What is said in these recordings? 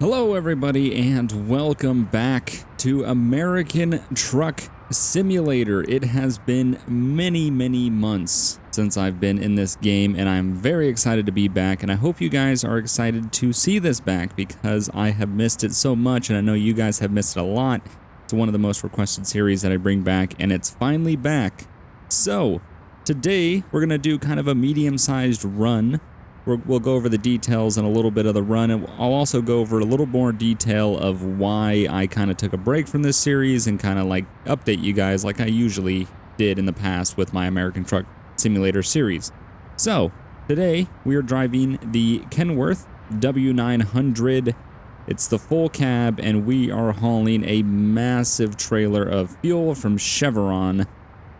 Hello everybody and welcome back to American Truck Simulator. It has been many months since I've been in this game and I'm very excited to be back, and I hope you guys are excited to see this back because I have missed it so much and I know you guys have missed it a lot. It's one of the most requested series that I bring back and it's finally back. So today we're going to do kind of a medium-sized run. We'll go over the details and a little bit of the run, and I'll also go over a little more detail of why I kind of took a break from this series and kind of like update you guys like I usually did in the past with my American Truck Simulator series. So today we are driving the Kenworth W900. It's the full cab and we are hauling a massive trailer of fuel from Chevron.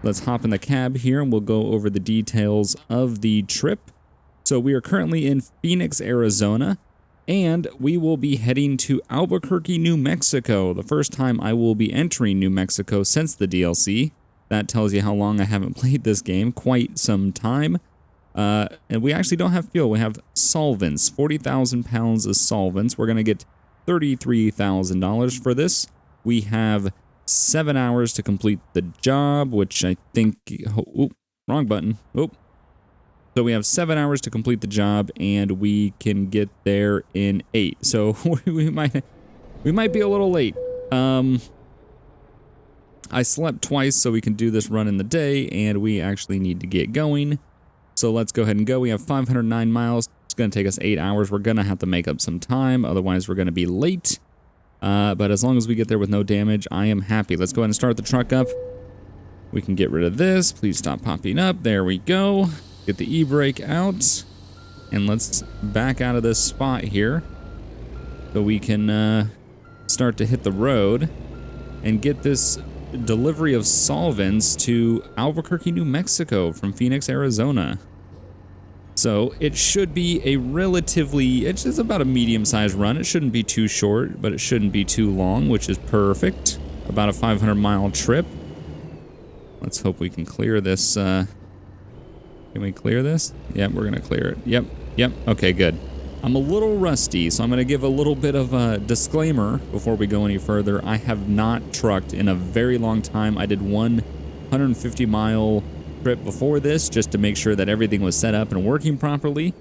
Let's hop in the cab here and we'll go over the details of the trip. So we are currently in Phoenix, Arizona, and we will be heading to Albuquerque, New Mexico. The first time I will be entering New Mexico since the DLC. That tells you how long I haven't played this game, quite some time. And we actually don't have fuel, we have solvents, 40,000 pounds of solvents. We're going to get $33,000 for this. We have 7 hours to complete the job, which I think, oh, wrong button, oh. So we have 7 hours to complete the job, and we can get there in 8. So we might be a little late. I slept twice, so we can do this run in the day, and we actually need to get going. So let's go ahead and go. We have 509 miles. It's going to take us 8 hours. We're going to have to make up some time, otherwise we're going to be late. But as long as we get there with no damage, I am happy. Let's go ahead and start the truck up. We can get rid of this. Please stop popping up. There we go. Get the e-brake out, and let's back out of this spot here so we can start to hit the road and get this delivery of solvents to Albuquerque, New Mexico from Phoenix, Arizona. So it should be a relatively, it's about a medium-sized run. It shouldn't be too short, but it shouldn't be too long, which is perfect. About a 500-mile trip. Let's hope we can clear this. Can we clear this? Yep, we're gonna clear it. Yep, okay, good. I'm a little rusty, so I'm gonna give a little bit of a disclaimer before we go any further. I have not trucked in a very long time. I did one 150-mile trip before this just to make sure that everything was set up and working properly.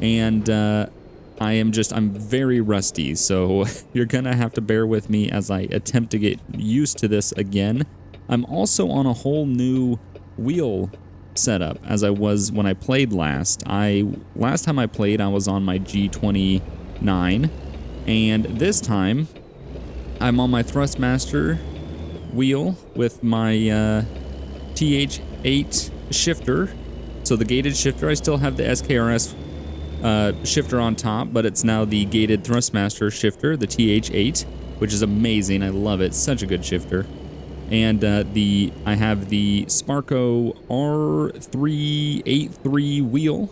And I'm very rusty, so you're gonna have to bear with me as I attempt to get used to this again. I'm also on a whole new wheel setup as I was when I played last. Last time I played, I was on my G29, and this time I'm on my Thrustmaster wheel with my TH8 shifter. So the gated shifter, I still have the SKRS shifter on top, but it's now the gated Thrustmaster shifter, the TH8, which is amazing. I love it. Such a good shifter. And I have the Sparco R383 wheel,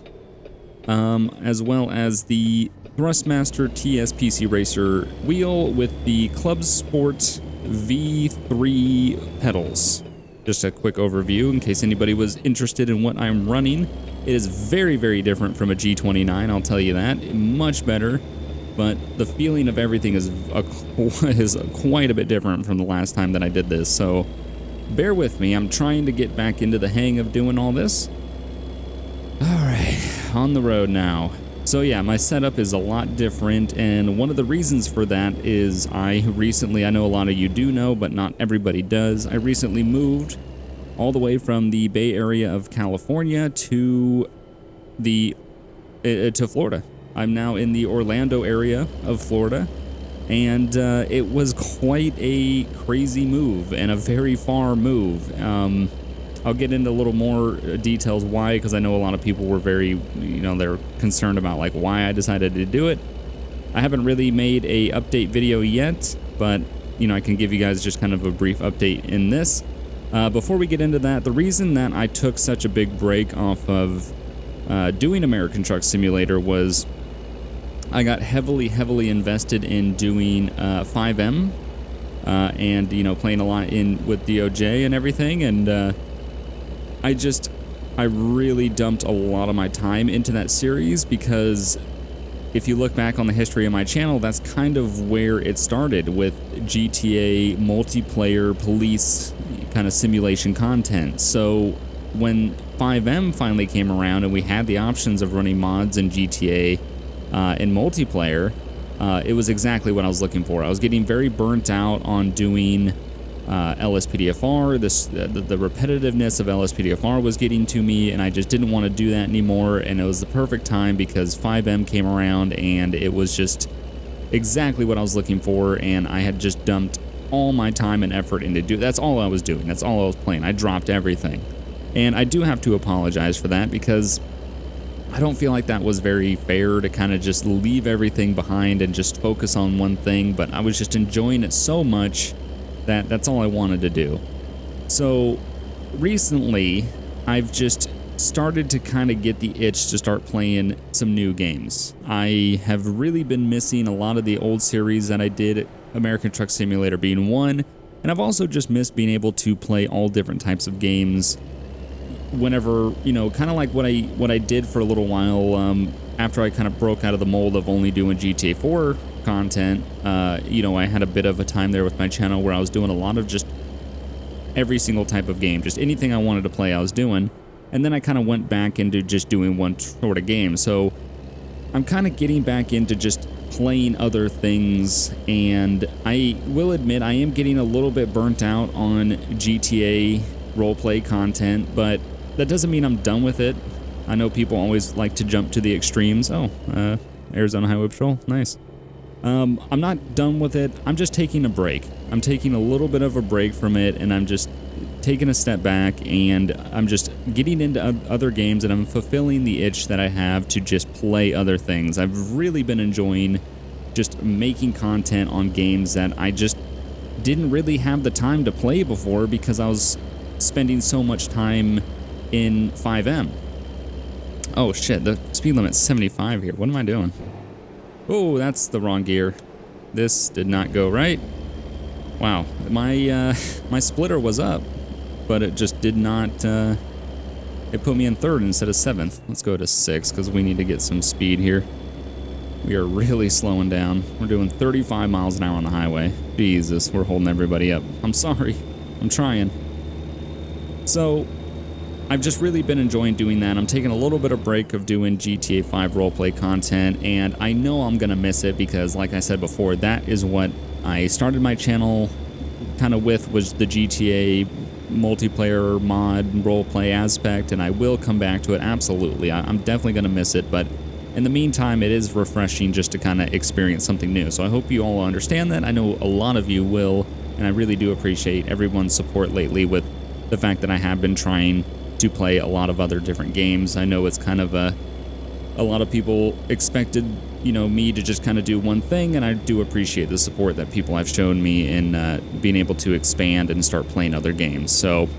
as well as the Thrustmaster TSPC Racer wheel with the Club Sport V3 pedals. Just a quick overview in case anybody was interested in what I'm running. It is very different from a G29, I'll tell you that. Much better. But the feeling of everything is quite a bit different from the last time that I did this, so bear with me. I'm trying to get back into the hang of doing all this. Alright, on the road now. So yeah, my setup is a lot different, and one of the reasons for that is I know a lot of you do know, but not everybody does. I recently moved all the way from the Bay Area of California to Florida. I'm now in the Orlando area of Florida, and it was quite a crazy move and a very far move. I'll get into a little more details why, because I know a lot of people were very, they're concerned about like why I decided to do it. I haven't really made a update video yet, but I can give you guys just kind of a brief update in this. Before we get into that, the reason that I took such a big break off of doing American Truck Simulator was I got heavily invested in doing 5M and playing a lot with DOJ and everything, and I really dumped a lot of my time into that series because if you look back on the history of my channel, that's kind of where it started, with GTA multiplayer police kind of simulation content. So when FiveM finally came around and we had the options of running mods in GTA in multiplayer, it was exactly what I was looking for. I was getting very burnt out on doing LSPDFR. The repetitiveness of LSPDFR was getting to me, and I just didn't want to do that anymore. And it was the perfect time because FiveM came around, and it was just exactly what I was looking for. And I had just dumped all my time and effort into that's all I was doing. That's all I was playing. I dropped everything, and I do have to apologize for that because I don't feel like that was very fair to kind of just leave everything behind and just focus on one thing. But I was just enjoying it so much that's all I wanted to do. So recently, I've just started to kind of get the itch to start playing some new games. I have really been missing a lot of the old series that I did, American Truck Simulator being one, and I've also just missed being able to play all different types of games whenever, you know, kind of like what I did for a little while after I kind of broke out of the mold of only doing GTA 4 content. You know, I had a bit of a time there with my channel where I was doing a lot of just every single type of game, just anything I wanted to play I was doing, and then I kind of went back into just doing one sort of game. So I'm kind of getting back into just playing other things, and I will admit I am getting a little bit burnt out on GTA roleplay content, but that doesn't mean I'm done with it. I know people always like to jump to the extremes. Arizona Highway Patrol, nice. I'm not done with it. I'm just taking a break. I'm taking a little bit of a break from it, and I'm just taking a step back, and I'm just getting into other games, and I'm fulfilling the itch that I have to just play other things. I've really been enjoying just making content on games that I just didn't really have the time to play before because I was spending so much time in FiveM. Oh shit, the speed limit's 75 here. What am I doing? Oh, that's the wrong gear. This did not go right. Wow, my splitter was up, but it just did not, it put me in third instead of seventh. Let's go to 6 because we need to get some speed here. We are really slowing down. We're doing 35 miles an hour on the highway. Jesus, we're holding everybody up. I'm sorry. I'm trying. So I've just really been enjoying doing that. I'm taking a little bit of break of doing GTA 5 roleplay content, and I know I'm gonna miss it because, like I said before, that is what I started my channel kind of with, was the GTA multiplayer mod roleplay aspect, and I will come back to it, absolutely. I'm definitely gonna miss it, but in the meantime, it is refreshing just to kind of experience something new. So I hope you all understand that. I know a lot of you will, and I really do appreciate everyone's support lately with the fact that I have been trying to play a lot of other different games. I know it's kind of a lot of people expected, you know, me to just kind of do one thing, and I do appreciate the support that people have shown me in being able to expand and start playing other games. So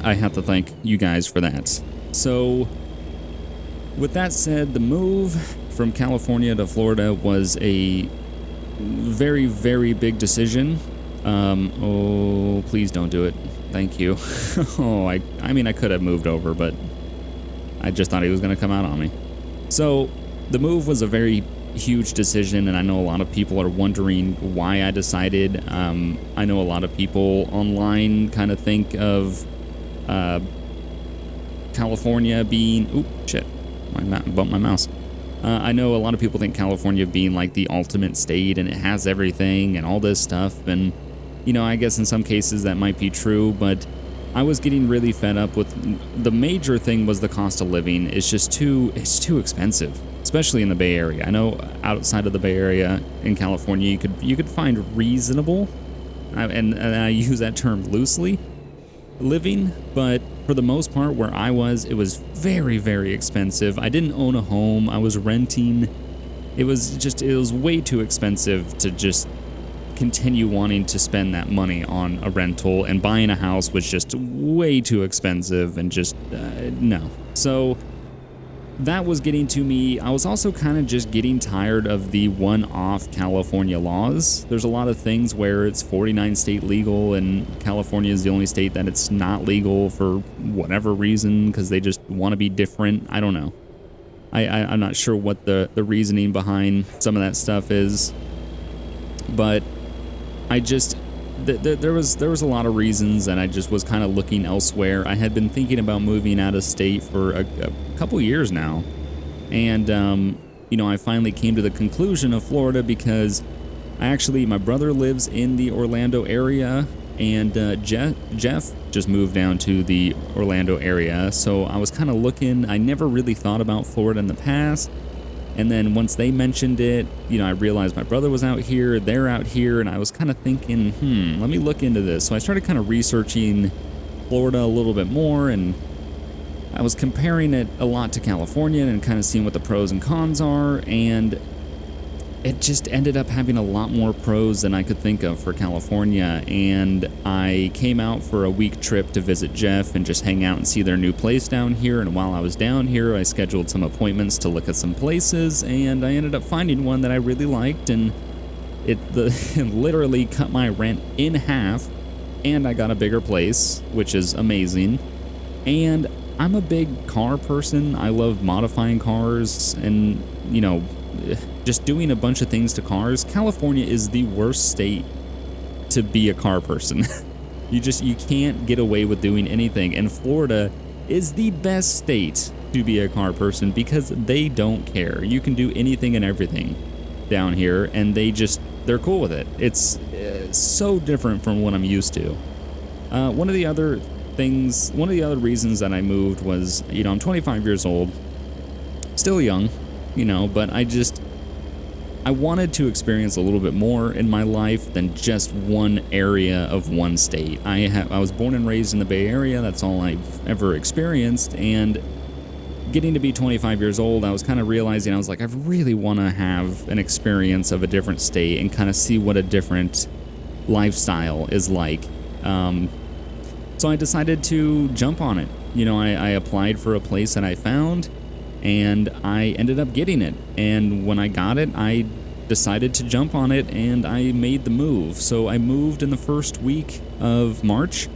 I have to thank you guys for that. So with that said, the move from California to Florida was a very, very big decision. Oh, please don't do it. Thank you. Oh, I mean, I could have moved over, but I just thought he was going to come out on me. So the move was a very huge decision, and I know a lot of people are wondering why I decided. I know a lot of people online kind of think of California being... Oop, shit. I bumped my mouse. I know a lot of people think California being like the ultimate state, and it has everything and all this stuff, and you know, I guess in some cases that might be true, but I was getting really fed up with the major thing was the cost of living. It's just it's too expensive, especially in the Bay Area. I know outside of the Bay Area in California, you could find reasonable, and I use that term loosely, living, but for the most part where I was, it was very, very expensive. I didn't own a home. I was renting. It was way too expensive to just continue wanting to spend that money on a rental, and buying a house was just way too expensive, and just no. So that was getting to me. I was also kind of just getting tired of the one-off California laws. There's a lot of things where it's 49 state legal, and California is the only state that it's not legal for whatever reason, because they just want to be different. I don't know. I'm not sure what the reasoning behind some of that stuff is, but I just there was a lot of reasons, and I just was kind of looking elsewhere. I had been thinking about moving out of state for a couple years now, and I finally came to the conclusion of Florida because my brother lives in the Orlando area, and Jeff just moved down to the Orlando area. So I was kind of looking. I never really thought about Florida in the past. And then once they mentioned it, I realized my brother was out here, they're out here, and I was kind of thinking, let me look into this. So I started kind of researching Florida a little bit more, and I was comparing it a lot to California and kind of seeing what the pros and cons are, and it just ended up having a lot more pros than I could think of for California. And I came out for a week trip to visit Jeff and just hang out and see their new place down here. And while I was down here, I scheduled some appointments to look at some places, and I ended up finding one that I really liked, and it literally cut my rent in half, and I got a bigger place, which is amazing. And I'm a big car person. I love modifying cars and, just doing a bunch of things to cars. California is the worst state to be a car person. You can't get away with doing anything. And Florida is the best state to be a car person because they don't care. You can do anything and everything down here, and they're cool with it. It's so different from what I'm used to. One of the other reasons that I moved was, I'm 25 years old, still young, but I wanted to experience a little bit more in my life than just one area of one state. I was born and raised in the Bay Area. That's all I've ever experienced. And getting to be 25 years old, I was kind of realizing, I was like, I really want to have an experience of a different state and kind of see what a different lifestyle is like. So I decided to jump on it. I applied for a place that I found, and I ended up getting it. And when I got it, I decided to jump on it, and I made the move. So I moved in the first week of March,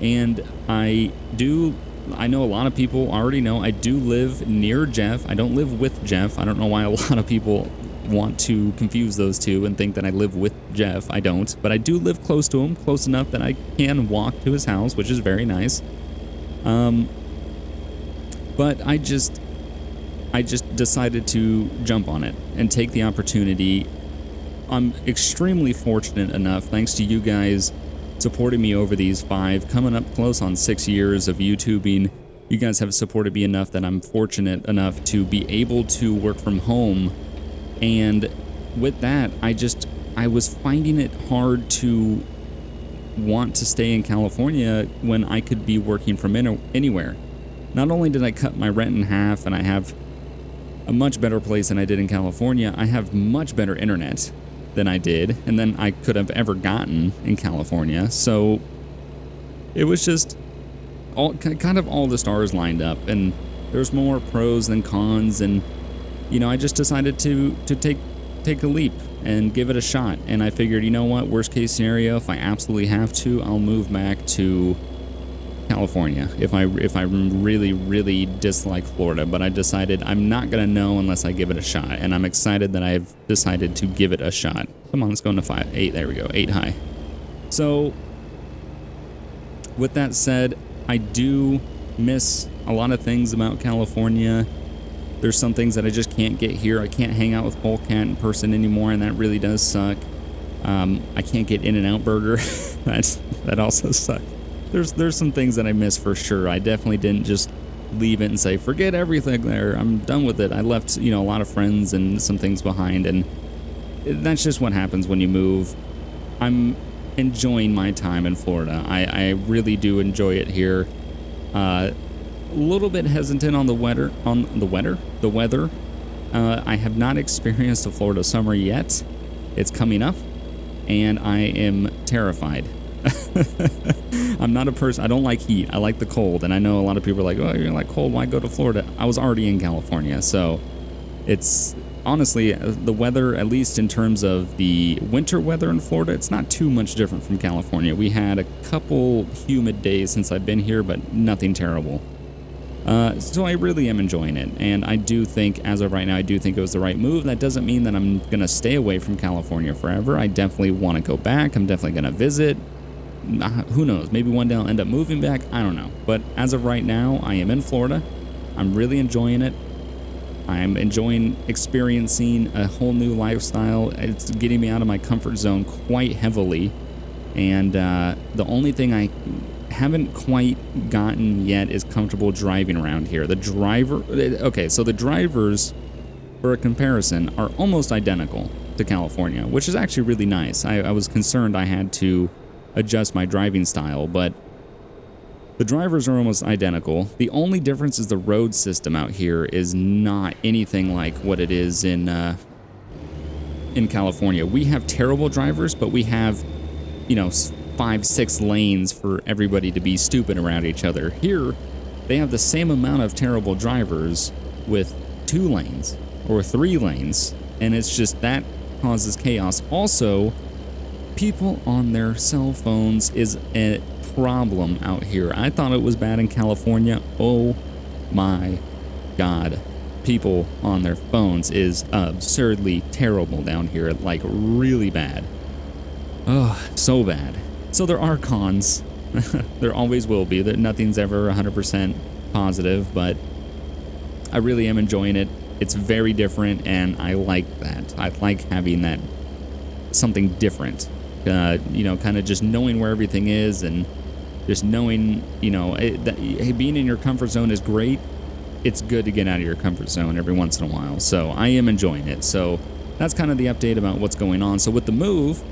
and I know a lot of people already know I do live near Jeff. I don't live with Jeff. I don't know why a lot of people want to confuse those two and think that I live with Jeff. I don't, but I do live close to him, close enough that I can walk to his house, which is very nice. But I just decided to jump on it and take the opportunity. I'm extremely fortunate enough, thanks to you guys supporting me over these coming up close on 6 years of YouTubing. You guys have supported me enough that I'm fortunate enough to be able to work from home. And with that, I was finding it hard to want to stay in California when I could be working from anywhere. Not only did I cut my rent in half and I have a much better place than I did in California, I have much better internet than I did and than I could have ever gotten in California. So it was just all the stars lined up, and there's more pros than cons, and I just decided to take a leap and give it a shot. And I figured, worst case scenario, if I absolutely have to, I'll move back to California if I really, really dislike Florida. But I decided I'm not gonna know unless I give it a shot, and I'm excited that I've decided to give it a shot. Come on, let's go into 8. There we go, 8 high. So with that said, I do miss a lot of things about California. There's some things that I just can't get here. I can't hang out with Polecat in person anymore, and that really does suck. I can't get In-N-Out Burger. that also sucks. There's some things that I miss for sure. I definitely didn't just leave it and say, forget everything there, I'm done with it. I left, a lot of friends and some things behind, and that's just what happens when you move. I'm enjoying my time in Florida. I really do enjoy it here. A little bit hesitant on the weather. I have not experienced a Florida summer yet. It's coming up, and I am terrified. I'm not a person, I don't like heat. I like the cold, and I know a lot of people are like, oh, you like cold, why go to Florida? I was already in California, so it's honestly the weather, at least in terms of the winter weather in Florida, it's not too much different from California. We had a couple humid days since I've been here, but nothing terrible. So I really am enjoying it, and I do think, as of right now, I do think it was the right move. That doesn't mean that I'm going to stay away from California forever. I definitely want to go back. I'm definitely going to visit. Who knows? Maybe one day I'll end up moving back. I don't know. But as of right now, I am in Florida. I'm really enjoying it. I'm enjoying experiencing a whole new lifestyle. It's getting me out of my comfort zone quite heavily. And the only thing I haven't quite gotten yet is comfortable driving around here. Okay, so the drivers, for a comparison, are almost identical to California, which is actually really nice. I was concerned I had to adjust my driving style, but the drivers are almost identical. The only difference is the road system out here is not anything like what it is in California. We have terrible drivers, but we have, 5-6 lanes for everybody to be stupid around each other. Here, they have the same amount of terrible drivers with 2 lanes or 3 lanes, and it's just that causes chaos. Also, people on their cell phones is a problem out here. I thought it was bad in California. Oh my God. People on their phones is absurdly terrible down here, like really bad. Oh, so bad. So there are cons. There always will be. Nothing's ever 100% positive, but I really am enjoying it. It's very different, and I like that. I like having that something different. Kind of just knowing where everything is, and just knowing, being in your comfort zone is great. It's good to get out of your comfort zone every once in a while. So I am enjoying it. So that's kind of the update about what's going on. So with the move,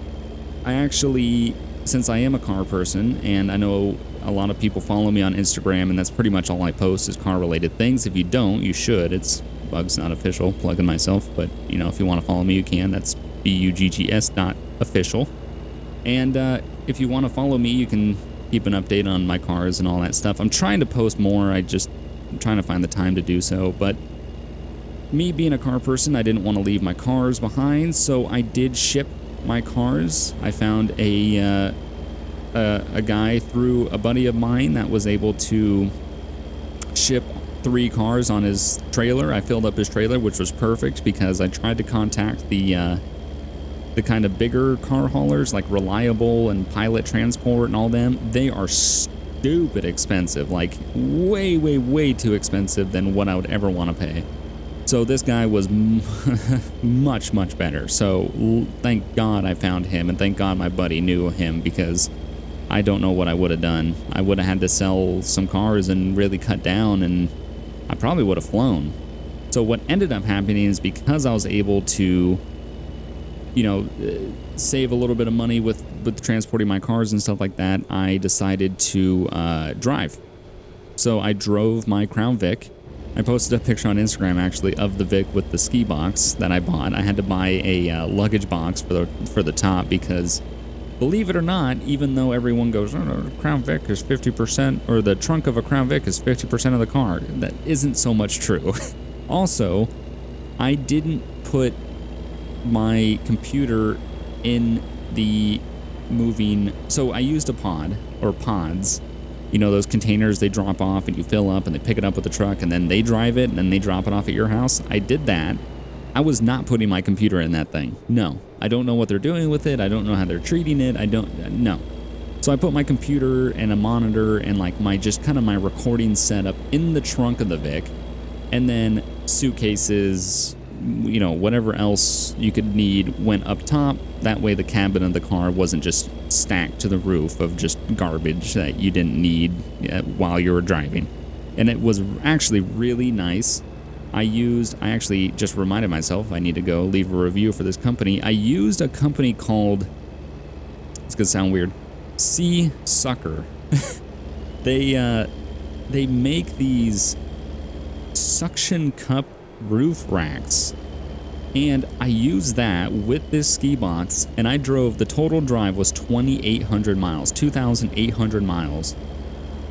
I actually, since I am a car person, and I know a lot of people follow me on Instagram, and that's pretty much all I post is car-related things. If you don't, you should. It's Bugs Not Official, plugging myself. But, if you want to follow me, you can. That's BUGGS.official. And if you want to follow me, you can keep an update on my cars and all that stuff. I'm trying to post more. I'm trying to find the time to do so. But me being a car person, I didn't want to leave my cars behind, so I did ship my cars. I found a guy through a buddy of mine that was able to ship 3 cars on his trailer. I filled up his trailer, which was perfect because I tried to contact the kind of bigger car haulers like Reliable and Pilot Transport and all them. They are stupid expensive, like way, way, way too expensive than what I would ever want to pay. So this guy was much, much better. So thank God I found him, and thank God my buddy knew him, because I don't know what I would have done. I would have had to sell some cars and really cut down, and I probably would have flown. So what ended up happening is, because I was able to, save a little bit of money with transporting my cars and stuff like that, I decided to drive. So I drove my Crown Vic. I posted a picture on Instagram, actually, of the Vic with the ski box that I bought. I had to buy a luggage box for the top because, believe it or not, even though everyone goes, oh, no, Crown Vic is 50%, or the trunk of a Crown Vic is 50% of the car, that isn't so much true. Also, I didn't put my computer in the moving, so I used a pod, or pods, those containers they drop off and you fill up and they pick it up with the truck and then they drive it and then they drop it off at your house. I did that. I was not putting my computer in that thing. No, I don't know what they're doing with it. I don't know how they're treating it. No. So I put my computer and a monitor and like my recording setup in the trunk of the Vic, and then suitcases, whatever else you could need went up top. That way the cabin of the car wasn't just stacked to the roof of just garbage that you didn't need while you were driving. And it was actually really nice. I actually just reminded myself I need to go leave a review for this company. I used a company called, it's gonna sound weird, Sea Sucker. They make these suction cup roof racks, and I used that with this ski box, and I drove, the total drive was 2,800 miles, 2,800 miles,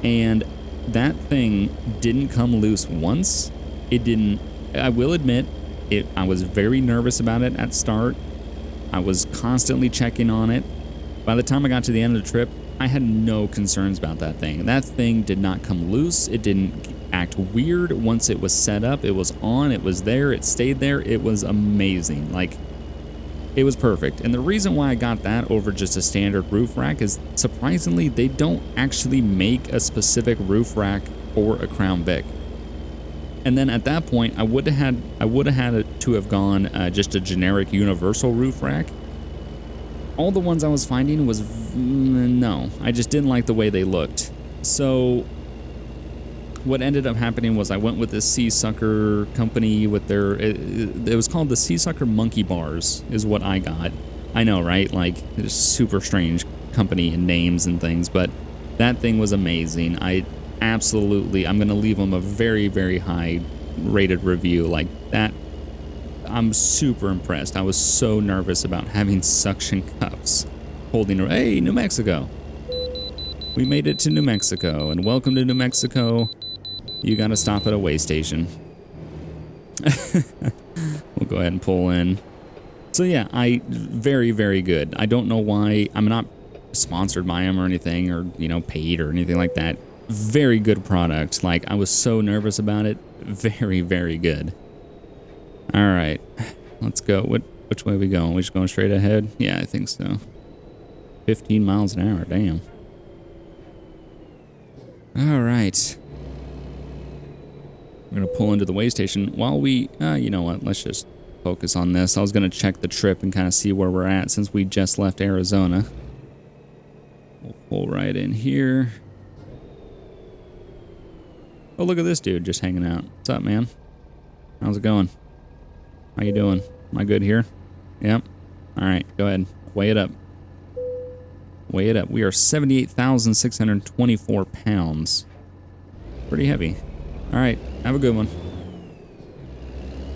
and that thing didn't come loose once. It didn't, I will admit, I was very nervous about it at start. I was constantly checking on it. By the time I got to the end of the trip, I had no concerns about that thing. That thing did not come loose. It didn't act weird. Once it was set up, it was on, it was there, it stayed there. It was amazing. Like, it was perfect. And the reason why I got that over just a standard roof rack is, surprisingly, they don't actually make a specific roof rack for a Crown Vic. And then at that point, I would have had to have gone just a generic universal roof rack. All the ones I was finding was no, I just didn't like the way they looked. So what ended up happening was I went with this Seasucker company with their, it was called the Seasucker Monkey Bars is what I got. I know, right? Like, it's super strange company and names and things, but that thing was amazing. I'm going to leave them a very, very high rated review. Like that, I'm super impressed. I was so nervous about having suction cups holding, hey, New Mexico. We made it to New Mexico, and welcome to New Mexico. You gotta stop at a way station. We'll go ahead and pull in. So yeah, very, very good. I don't know why, I'm not sponsored by them or anything, or, you know, paid or anything like that. Very good product. Like, I was so nervous about it. Very, very good. All right, let's go. Which way are we going? We just going straight ahead? Yeah, I think so. 15 miles an hour, damn. All right. We're gonna pull into the way station while we, you know what, let's just focus on this. I was gonna check the trip and kind of see where we're at since we just left Arizona. We'll pull right in here. Oh, look at this dude just hanging out. What's up, man? How's it going? How you doing? Am I good here? Yep. All right, go ahead. Weigh it up. Weigh it up. We are 78,624 pounds. Pretty heavy. All right, have a good one.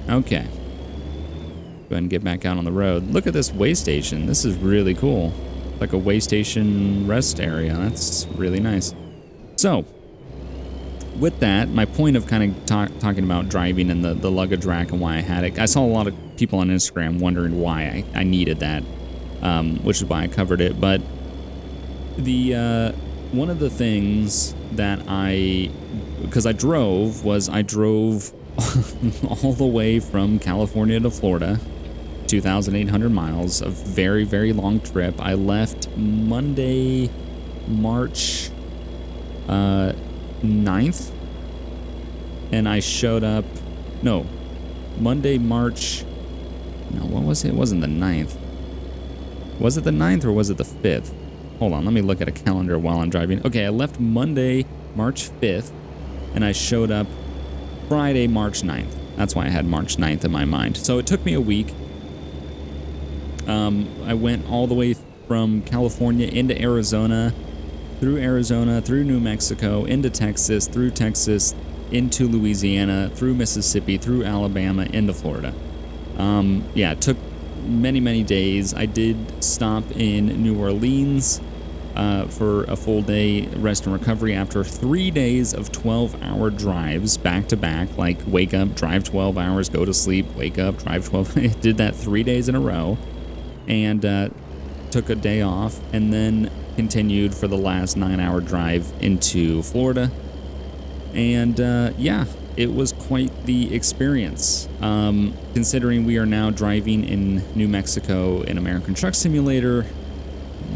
Okay. Go ahead and get back out on the road. Look at this way station. This is really cool. Like a way station rest area. That's really nice. So, with that, my point of kind of talking about driving and the luggage rack and why I had it, I saw a lot of people on Instagram wondering why I needed that, which is why I covered it. But the one of the things that because I drove all the way from California to Florida, 2,800 miles, a very, very long trip. I left Monday, March 9th, and I showed up, no, Monday, March, no, what was it? It wasn't the 9th. Was it the 9th or was it the 5th? Hold on, let me look at a calendar while I'm driving. Okay, I left Monday, March 5th, and I showed up Friday, March 9th. That's why I had March 9th in my mind. So it took me a week. I went all the way from California into Arizona, through New Mexico, into Texas, through Texas, into Louisiana, through Mississippi, through Alabama, into Florida. Yeah, it took many, many days. I did stop in New Orleans for a full day rest and recovery after 3 days of 12-hour drives back to back. Like, wake up, drive 12 hours, go to sleep, wake up, drive 12. I did that 3 days in a row, and took a day off, and then continued for the last 9-hour drive into Florida. And yeah, it was quite the experience. Considering we are now driving in New Mexico in American Truck Simulator,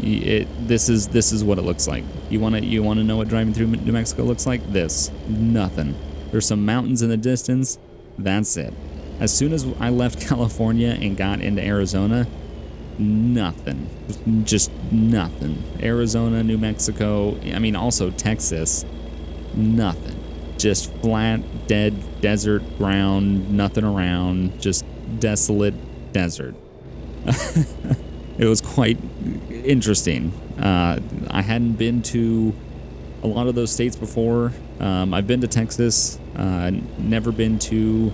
this is what it looks like. You want to know what driving through New Mexico looks like? This, nothing. There's some mountains in the distance. That's it. As soon as I left California and got into Arizona, nothing. Just nothing. Arizona, New Mexico, I mean also Texas, nothing. Just flat, dead desert ground, nothing around, just desolate desert. It was quite interesting. I hadn't been to a lot of those states before. I've been to Texas, never been to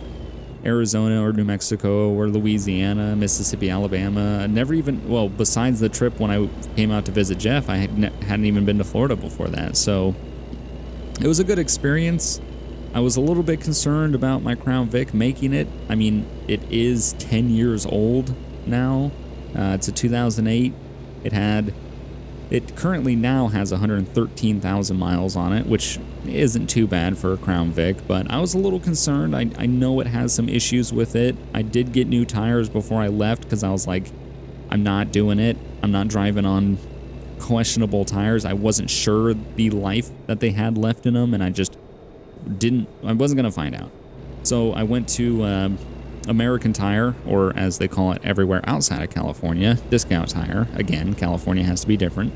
Arizona or New Mexico or Louisiana, Mississippi, Alabama. Never even, well, besides the trip when I came out to visit Jeff, I hadn't even been to Florida before that. So it was a good experience. I was a little bit concerned about my Crown Vic making it. I mean, it is 10 years old now. It's a 2008. It had It currently now has 113,000 miles on it, which isn't too bad for a Crown Vic, but I was a little concerned. I know it has some issues with it. I did get new tires before I left because I was like, I'm not doing it. I'm not driving on questionable tires. I wasn't sure the life that they had left in them, and I wasn't going to find out. So I went to American Tire, or as they call it everywhere outside of California, Discount Tire. Again, California has to be different.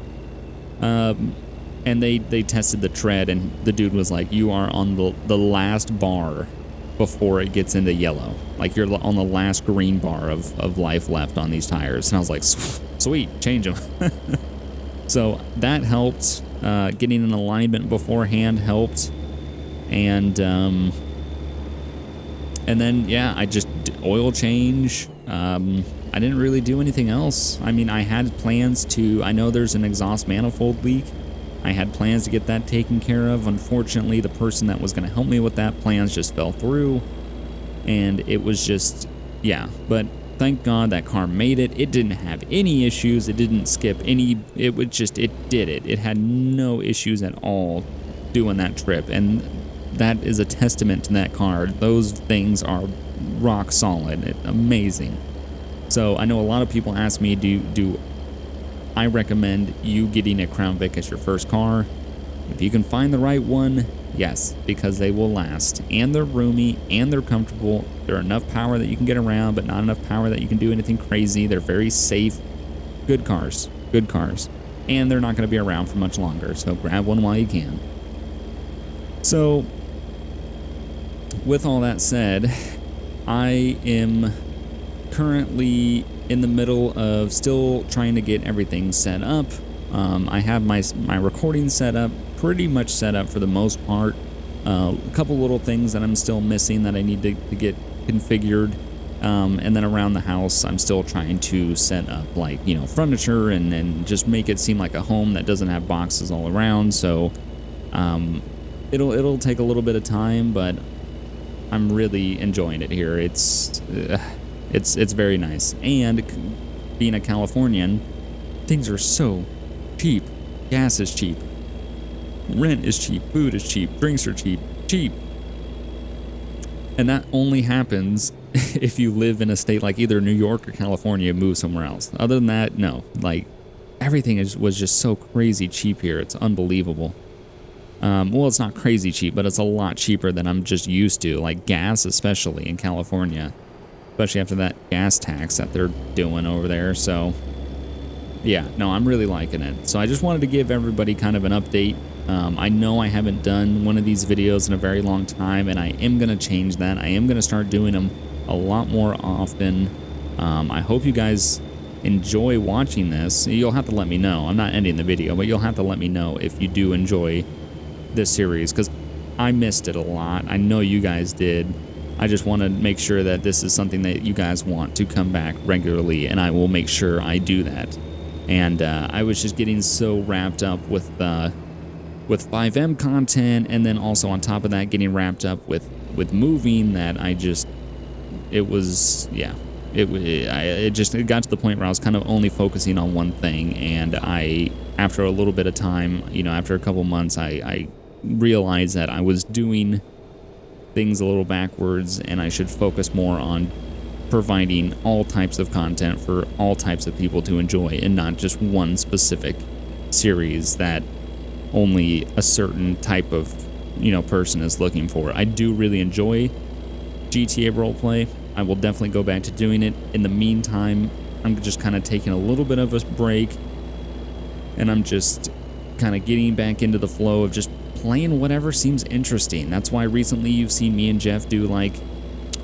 And they tested the tread, and the dude was like, you are on the last bar before it gets into yellow. Like, you're on the last green bar of life left on these tires. And I was like, sweet, change them. So that helped. Getting an alignment beforehand helped. And then, yeah, I just oil change. I didn't really do anything else. I mean, I had plans I know there's an exhaust manifold leak. I had plans to get that taken care of. Unfortunately, the person that was going to help me with that plans just fell through. And it was just, yeah. But thank God that car made it. It didn't have any issues. It didn't skip any, it did it. It had no issues at all doing that trip. And that is a testament to that car. Those things are rock solid. Amazing. So I know a lot of people ask me, do I recommend you getting a Crown Vic as your first car? If you can find the right one, yes, because they will last. And they're roomy, and they're comfortable. They're enough power that you can get around, but not enough power that you can do anything crazy. They're very safe. Good cars. Good cars. And they're not going to be around for much longer, so grab one while you can. So, with all that said, I am currently in the middle of still trying to get everything set up. I have my recording set up, pretty much set up for the most part. A couple little things that I'm still missing that I need to get configured. And then around the house, I'm still trying to set up, like, furniture and just make it seem like a home that doesn't have boxes all around. So it'll take a little bit of time, but I'm really enjoying it here. It's very nice. And being a Californian, things are so cheap. Gas is cheap. Rent is cheap. Food is cheap. Drinks are cheap. And that only happens if you live in a state like either New York or California and move somewhere else. Other than that, no. Like, everything was just so crazy cheap here. It's unbelievable. Well, it's not crazy cheap, but it's a lot cheaper than I'm just used to. Like gas, especially in California. Especially after that gas tax that they're doing over there. So, yeah, no, I'm really liking it. So I just wanted to give everybody kind of an update. I know I haven't done one of these videos in a very long time, and I am going to change that. I am going to start doing them a lot more often. I hope you guys enjoy watching this. You'll have to let me know. I'm not ending the video, but you'll have to let me know if you do enjoy this series, because I missed it a lot. I know you guys did. I just want to make sure that this is something that you guys want to come back regularly, and I will make sure I do that. And I was just getting so wrapped up with FiveM content, and then also on top of that getting wrapped up with moving, that it got to the point where I was kind of only focusing on one thing. And after a little bit of time, after a couple months, I realized that I was doing things a little backwards, and I should focus more on providing all types of content for all types of people to enjoy, and not just one specific series that only a certain type of person is looking for. I do really enjoy GTA roleplay. I will definitely go back to doing it. In the meantime, I'm just kind of taking a little bit of a break, and I'm just kind of getting back into the flow of just playing whatever seems interesting. That's why recently you've seen me and Jeff do like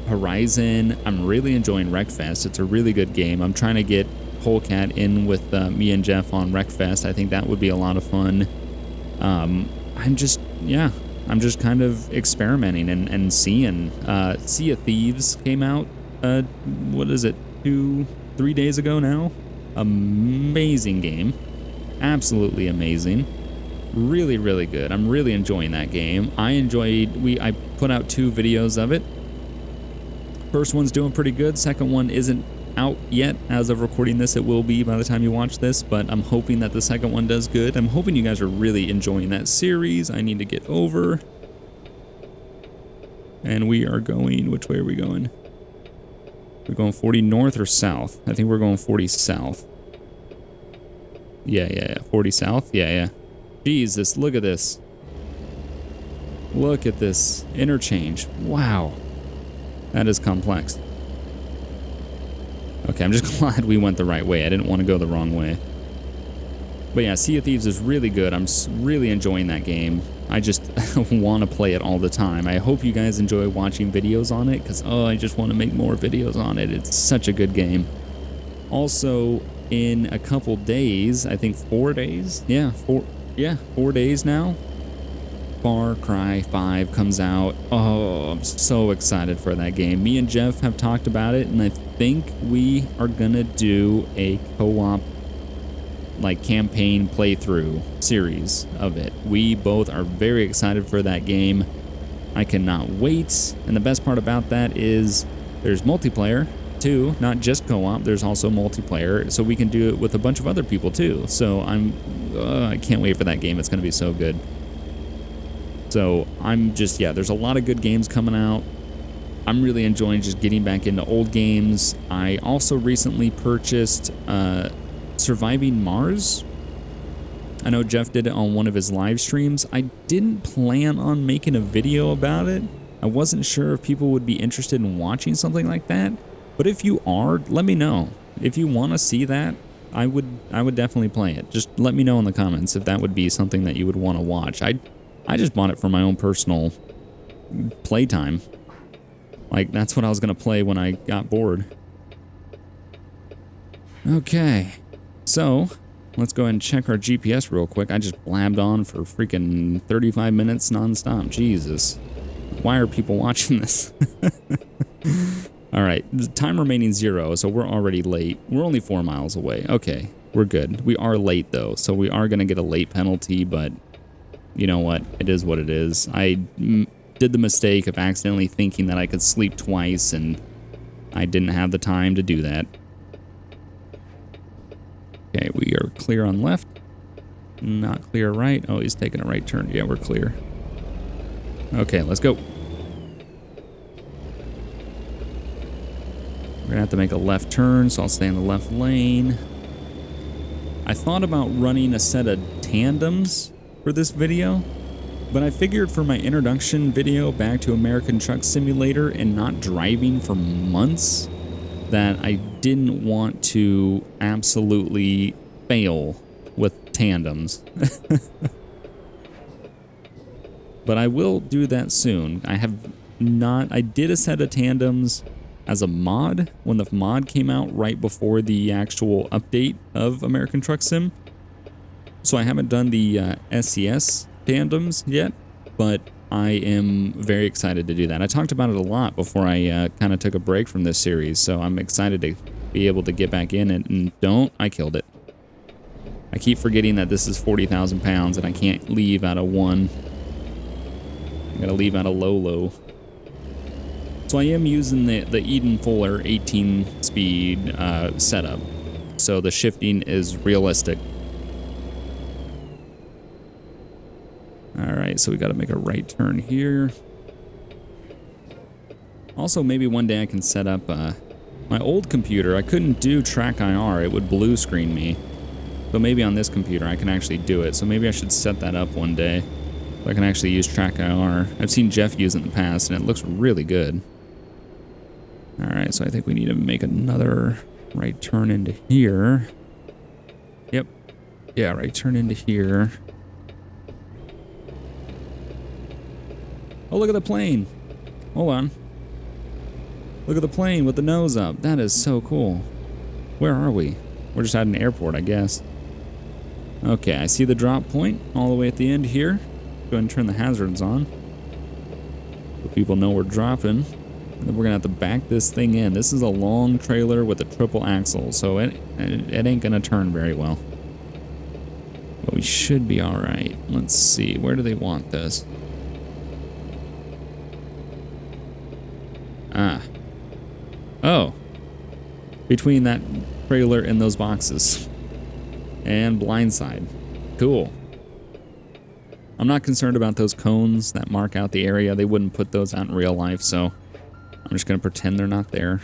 Horizon. I'm really enjoying Wreckfest. It's a really good game. I'm trying to get Polecat in with me and Jeff on Wreckfest. I think that would be a lot of fun. I'm just kind of experimenting and seeing. Sea of Thieves came out, 3 days ago now? Amazing game. Absolutely amazing. Really, really good. I'm really enjoying that game. I put out 2 videos of it. First one's doing pretty good. Second one isn't out yet. As of recording this, it will be by the time you watch this, but I'm hoping that the second one does good. I'm hoping you guys are really enjoying that series. I need to get over. And we are going, which way are we going? We're going 40 north or south? I think we're going 40 south. Yeah. 40 south? Yeah. Jesus, look at this. Look at this interchange. Wow. That is complex. Okay, I'm just glad we went the right way. I didn't want to go the wrong way. But yeah, Sea of Thieves is really good. I'm really enjoying that game. I just want to play it all the time. I hope you guys enjoy watching videos on it because, I just want to make more videos on it. It's such a good game. Also, in a couple days, I think 4 days? Yeah, 4 days now. Far Cry 5 comes out. Oh, I'm so excited for that game. Me and Jeff have talked about it, and I think we are gonna do a co-op campaign playthrough series of it. We both are very excited for that game. I cannot wait. And the best part about that is there's multiplayer too, not just co-op. There's also multiplayer, so we can do it with a bunch of other people too. So I can't wait for that game. It's going to be so good. So there's a lot of good games coming out. I'm really enjoying just getting back into old games. I also recently purchased Surviving Mars. I know Jeff did it on one of his live streams. I didn't plan on making a video about it. I wasn't sure if people would be interested in watching something like that. But if you are, let me know. If you want to see that, I would definitely play it. Just let me know in the comments if that would be something that you would want to watch. I just bought it for my own personal playtime. That's what I was going to play when I got bored. Okay. So, let's go ahead and check our GPS real quick. I just blabbed on for freaking 35 minutes nonstop. Jesus. Why are people watching this? All right. Time remaining 0, so we're already late. We're only 4 miles away. Okay. We're good. We are late, though, so we are going to get a late penalty, but you know what? It is what it is. I did the mistake of accidentally thinking that I could sleep twice, and I didn't have the time to do that. Okay, we are clear on left. Not clear right. Oh, he's taking a right turn. Yeah, we're clear. Okay, let's go. We're gonna have to make a left turn, so I'll stay in the left lane. I thought about running a set of tandems for this video, but I figured for my introduction video back to American Truck Simulator and not driving for months, that I didn't want to absolutely fail with tandems. But I will do that soon. I did a set of tandems as a mod when the mod came out right before the actual update of American Truck Sim. So I haven't done the SCS tandems yet, but I am very excited to do that. I talked about it a lot before I kind of took a break from this series, so I'm excited to be able to get back in it. And I killed it. I keep forgetting that this is 40,000 pounds and I can't leave out of one. I gotta leave out of low. So I am using the Eden Fuller 18 speed setup, so the shifting is realistic. All right, so we got to make a right turn here. Also, maybe one day I can set up my old computer. I couldn't do Track IR. It would blue screen me. But maybe on this computer I can actually do it. So maybe I should set that up one day so I can actually use Track IR. I've seen Jeff use it in the past, and it looks really good. All right, so I think we need to make another right turn into here. Yep. Yeah, right turn into here. Oh, look at the plane. Hold on. Look at the plane with the nose up. That is so cool. Where are we? We're just at an airport, I guess. Okay, I see the drop point all the way at the end here. Go ahead and turn the hazards on, so people know we're dropping. And then we're gonna have to back this thing in. This is a long trailer with a triple axle, so it ain't gonna turn very well. But we should be all right. Let's see, where do they want this? Ah. Oh. between that trailer and those boxes. And blindside. Cool. I'm not concerned about those cones that mark out the area. They wouldn't put those out in real life, so I'm just going to pretend they're not there.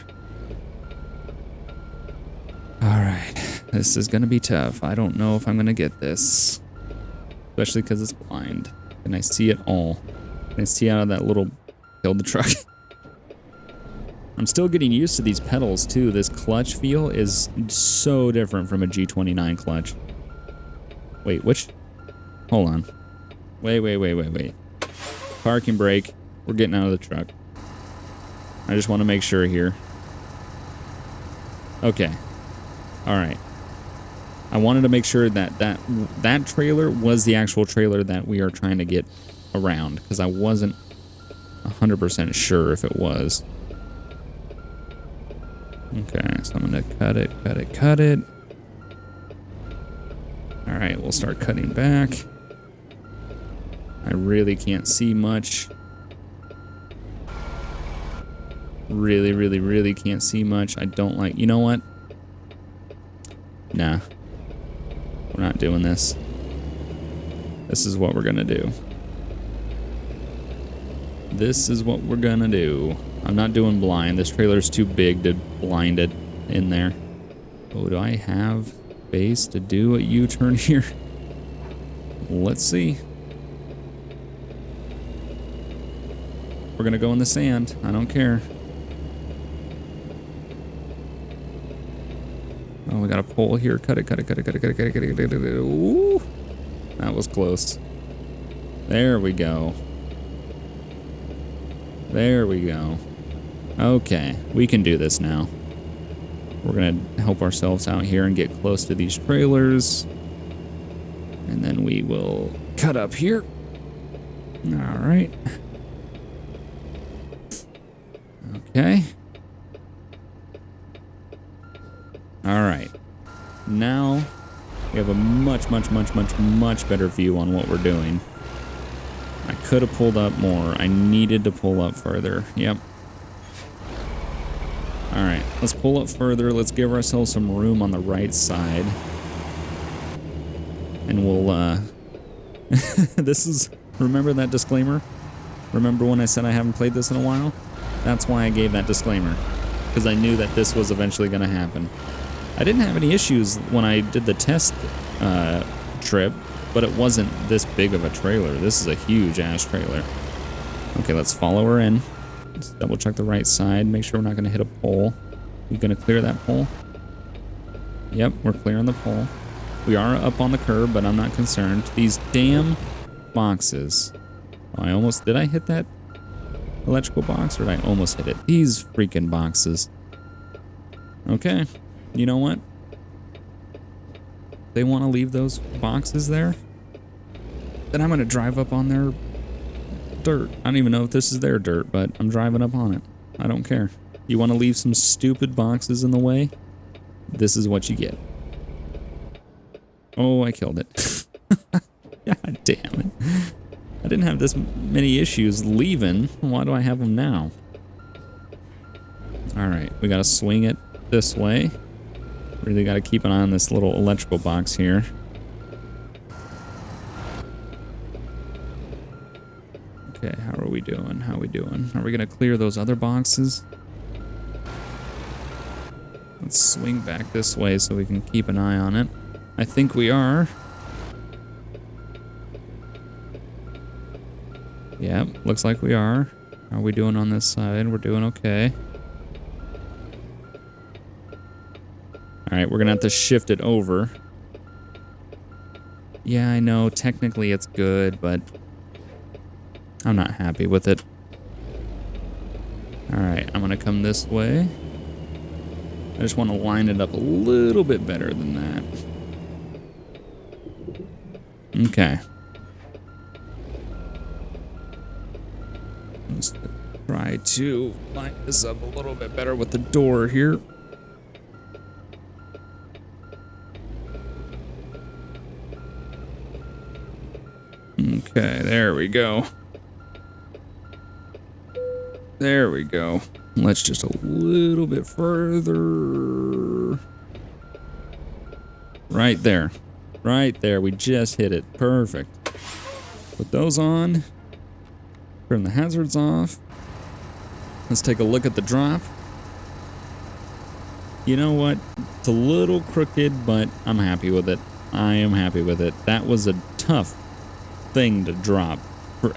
Alright, this is going to be tough. I don't know if I'm going to get this. Especially because it's blind. Can I see it all? Can I see out of that little... Killed the truck. I'm still getting used to these pedals too. This clutch feel is so different from a G29 clutch. Wait, which? Hold on. Wait. Parking brake. We're getting out of the truck. I just want to make sure here. Okay. All right. I wanted to make sure that that trailer was the actual trailer that we are trying to get around, because I wasn't 100% sure if it was. Okay, so I'm gonna cut it. All right, we'll start cutting back. I really can't see much. Really can't see much. I don't like, you know what? Nah, we're not doing this. This is what we're gonna do. This is what we're gonna do. I'm not doing blind. This trailer's too big to blind it in there. Oh, do I have space to do a U-turn here? Let's see. We're gonna go in the sand. I don't care. Oh, we got a pole here. Cut it. Ooh, that was close. There we go. There we go. Okay, we can do this now. We're gonna help ourselves out here and get close to these trailers. And then we will cut up here. All right. Okay. All right. Now we have a much better view on what we're doing. I could have pulled up more. I needed to pull up further. Yep. All right, let's pull up further. Let's give ourselves some room on the right side. And we'll, this is, remember that disclaimer? Remember when I said I haven't played this in a while? That's why I gave that disclaimer. Because I knew that this was eventually going to happen. I didn't have any issues when I did the test trip, but it wasn't this big of a trailer. This is a huge ass trailer. Okay, let's follow her in. Let's double check the right side, make sure we're not going to hit a pole. We gonna clear that pole? Yep, we're clearing the pole. We are up on the curb, but I'm not concerned. These damn boxes. Oh, did I hit that electrical box, or did I almost hit it? These freaking boxes. Okay, you know what? They want to leave those boxes there, then I'm gonna drive up on their dirt. I don't even know if this is their dirt, but I'm driving up on it. I don't care. You want to leave some stupid boxes in the way? This is what you get. Oh, I killed it. God damn it. I didn't have this many issues leaving. Why do I have them now? All right, we got to swing it this way. Really got to keep an eye on this little electrical box here. Okay, how are we doing? How are we doing? Are we gonna clear those other boxes? Let's swing back this way so we can keep an eye on it. I think we are. Yep, looks like we are. How are we doing on this side? We're doing okay. All right, we're gonna have to shift it over. Yeah, I know, technically it's good, but I'm not happy with it. All right, I'm gonna come this way. I just want to line it up a little bit better than that. Okay. Let's try to line this up a little bit better with the door here. Okay, there we go. There we go. Let's just a little bit further. Right there. Right there. We just hit it. Perfect. Put those on. Turn the hazards off. Let's take a look at the drop. You know what? It's a little crooked, but I'm happy with it. I am happy with it. That was a tough thing to drop. For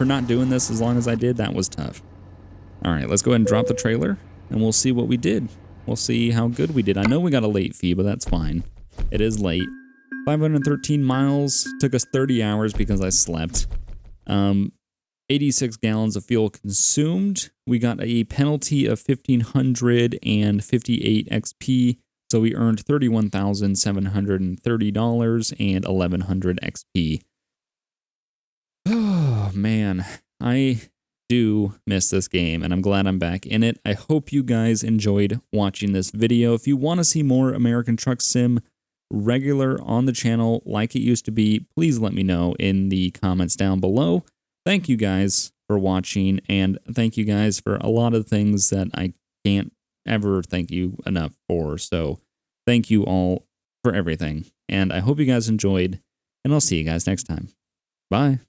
not doing this as long as I did, that was tough. All right, let's go ahead and drop the trailer, and we'll see what we did. We'll see how good we did. I know we got a late fee, but that's fine. It is late. 513 miles. Took us 30 hours because I slept. 86 gallons of fuel consumed. We got a penalty of 1,558 XP, so we earned $31,730 and 1,100 XP. Oh, man. I do miss this game, and I'm glad I'm back in it. I hope you guys enjoyed watching this video. If you want to see more American Truck Sim regular on the channel like it used to be, please let me know in the comments down below. Thank you guys for watching, and thank you guys for a lot of things that I can't ever thank you enough for. So thank you all for everything, and I hope you guys enjoyed, and I'll see you guys next time. Bye.